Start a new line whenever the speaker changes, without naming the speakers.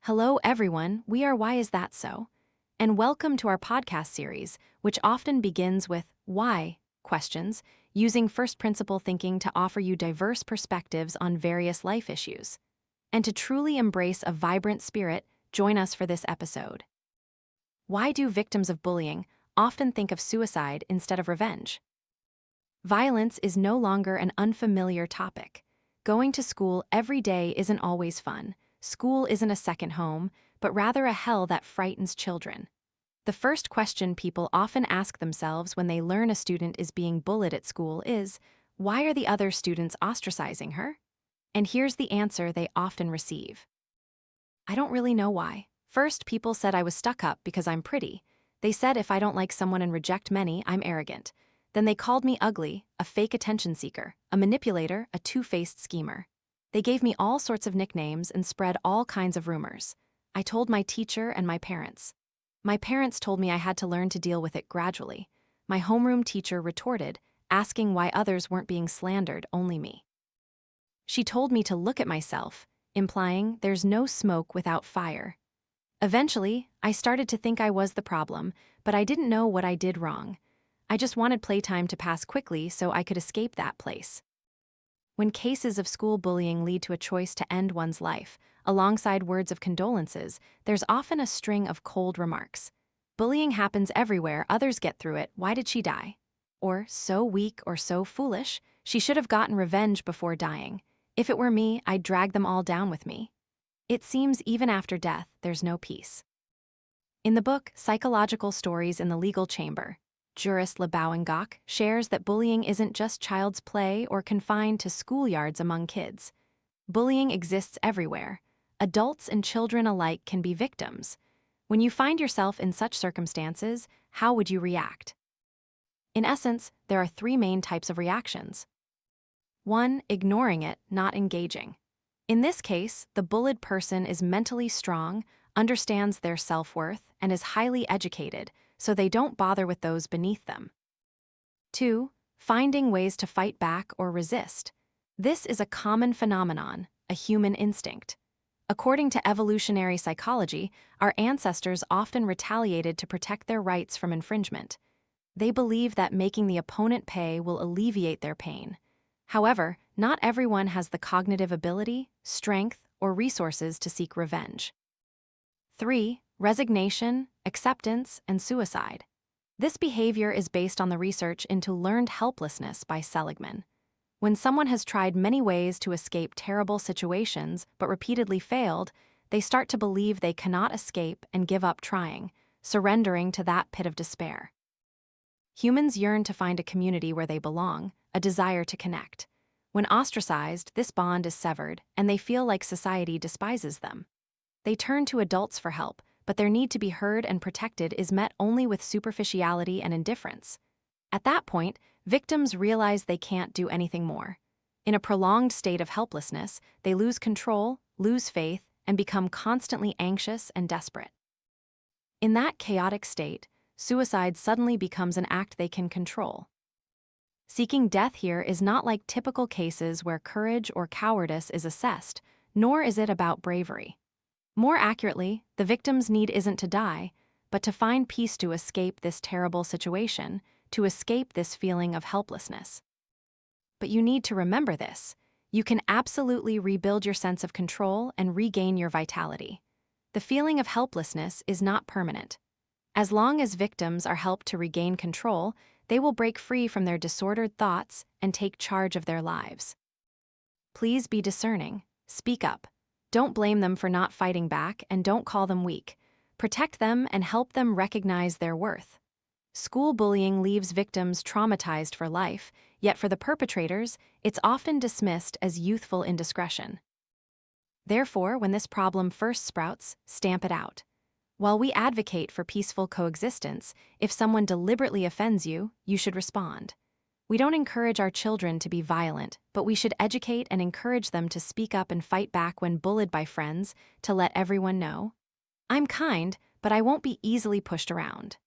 Hello, everyone. We are whyisthatso, and welcome to our podcast series, which often begins with why questions, using first principle thinking to offer you diverse perspectives on various life issues. And to truly embrace a vibrant spirit, join us for this episode. Why do victims of bullying often think of suicide instead of revenge? Violence is no longer an unfamiliar topic. Going to school every day isn't always fun. School isn't a second home, but rather a hell that frightens children. The first question people often ask themselves when they learn a student is being bullied at school is, why are the other students ostracizing her? And here's the answer they often receive. I don't really know why. First, people said I was stuck up because I'm pretty. They said if I don't like someone and reject many, I'm arrogant. Then they called me ugly, a fake attention seeker, a manipulator, a two-faced schemer. They gave me all sorts of nicknames and spread all kinds of rumors. I told my teacher and my parents. My parents told me I had to learn to deal with it gradually. My homeroom teacher retorted, asking why others weren't being slandered, only me. She told me to look at myself, implying there's no smoke without fire. Eventually, I started to think I was the problem, but I didn't know what I did wrong. I just wanted playtime to pass quickly so I could escape that place. When cases of school bullying lead to a choice to end one's life, alongside words of condolences, there's often a string of cold remarks. Bullying happens everywhere, others get through it, why did she die? Or, so weak or so foolish, she should have gotten revenge before dying. If it were me, I'd drag them all down with me. It seems even after death, there's no peace. In the book Psychological Stories in the Legal Chamber, jurist Lebowengok shares that bullying isn't just child's play or confined to schoolyards among kids. Bullying exists everywhere. Adults and children alike can be victims. When you find yourself in such circumstances, how would you react? In essence, there are three main types of reactions. 1. Ignoring it, not engaging. In this case, the bullied person is mentally strong, understands their self-worth, and is highly educated, so they don't bother with those beneath them. 2. Finding ways to fight back or resist. This is a common phenomenon, a human instinct. According to evolutionary psychology, our ancestors often retaliated to protect their rights from infringement. They believe that making the opponent pay will alleviate their pain. However, not everyone has the cognitive ability, strength, or resources to seek revenge. 3. Resignation, acceptance, and suicide. This behavior is based on the research into learned helplessness by Seligman. When someone has tried many ways to escape terrible situations but repeatedly failed, they start to believe they cannot escape and give up trying, surrendering to that pit of despair. Humans yearn to find a community where they belong, a desire to connect. When ostracized, this bond is severed, and they feel like society despises them. They turn to adults for help, but their need to be heard and protected is met only with superficiality and indifference. At that point, victims realize they can't do anything more. In a prolonged state of helplessness, they lose control, lose faith, and become constantly anxious and desperate. In that chaotic state, suicide suddenly becomes an act they can control. Seeking death here is not like typical cases where courage or cowardice is assessed, nor is it about bravery. More accurately, the victim's need isn't to die, but to find peace to escape this terrible situation, to escape this feeling of helplessness. But you need to remember this. You can absolutely rebuild your sense of control and regain your vitality. The feeling of helplessness is not permanent. As long as victims are helped to regain control, they will break free from their disordered thoughts and take charge of their lives. Please be discerning. Speak up. Don't blame them for not fighting back, and don't call them weak. Protect them and help them recognize their worth. School bullying leaves victims traumatized for life, yet for the perpetrators, it's often dismissed as youthful indiscretion. Therefore, when this problem first sprouts, stamp it out. While we advocate for peaceful coexistence, if someone deliberately offends you, you should respond. We don't encourage our children to be violent, but we should educate and encourage them to speak up and fight back when bullied by friends, to let everyone know, I'm kind, but I won't be easily pushed around.